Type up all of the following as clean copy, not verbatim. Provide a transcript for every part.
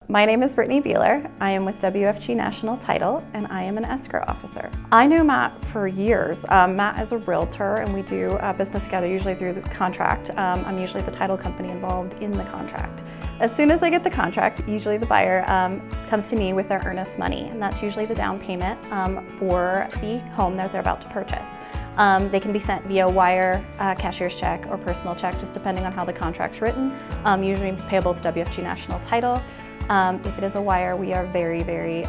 My name is Brittney Behlar. I am with WFG National Title, and I am an escrow officer. I knew Matt for years. Matt is a realtor, and we do business together, usually through the contract. I'm usually the title company involved in the contract. As soon as I get the contract, usually the buyer comes to me with their earnest money, and that's usually the down payment for the home that they're about to purchase. They can be sent via wire, cashier's check, or personal check, just depending on how the contract's written, usually payable to WFG National Title. If it is a wire, we are very, very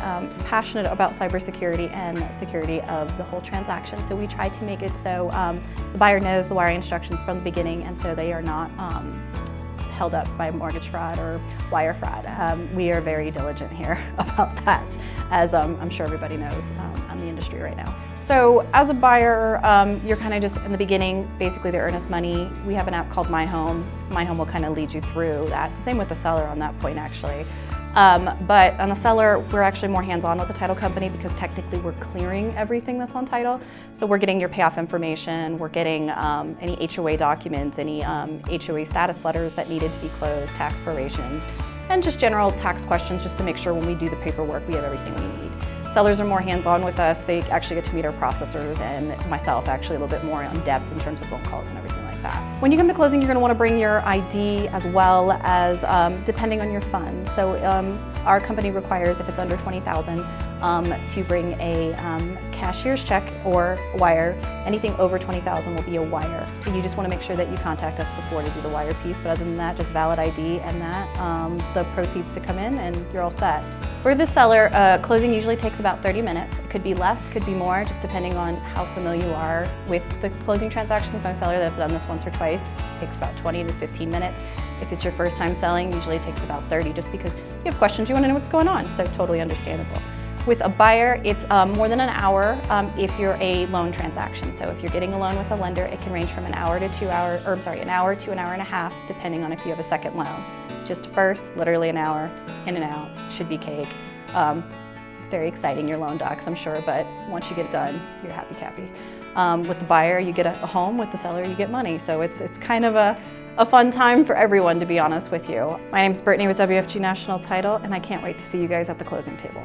passionate about cybersecurity and security of the whole transaction. So we try to make it so the buyer knows the wiring instructions from the beginning, and so they are not held up by mortgage fraud or wire fraud. We are very diligent here about that, as I'm sure everybody knows in the industry right now. So as a buyer, you're kind of just in the beginning, basically the earnest money. We have an app called My Home. My Home will kind of lead you through that. Same with the seller on that point, actually. But on the seller, we're actually more hands-on with the title company because technically we're clearing everything that's on title. So we're getting your payoff information, we're getting any HOA documents, any HOA status letters that needed to be closed, tax prorations, and just general tax questions just to make sure when we do the paperwork we have everything we need. Sellers are more hands-on with us. They actually get to meet our processors and myself actually a little bit more in depth in terms of phone calls and everything like that. When you come to closing, you're going to want to bring your ID as well as depending on your fund. So our company requires, if it's under $20,000, to bring a cashier's check or wire. Anything over $20,000 will be a wire. So you just want to make sure that you contact us before to do the wire piece. But other than that, just valid ID and that the proceeds to come in, and you're all set. For the seller, closing usually takes about 30 minutes. It could be less, could be more, just depending on how familiar you are with the closing transaction. If I'm a seller that have done this once or twice, it takes about 20 to 15 minutes. If it's your first time selling, usually it takes about 30 just because you have questions, you want to know what's going on, so totally understandable. With a buyer, it's more than an hour if you're a loan transaction. So if you're getting a loan with a lender, it can range from an hour to an hour to an hour and a half, depending on if you have a second loan. Just first, literally an hour, in and out, should be cake. It's very exciting, your loan docs, I'm sure, but once you get it done, you're happy. With the buyer, you get a home. With the seller, you get money. So it's kind of a fun time for everyone, to be honest with you. My name's Brittney with WFG National Title, and I can't wait to see you guys at the closing table.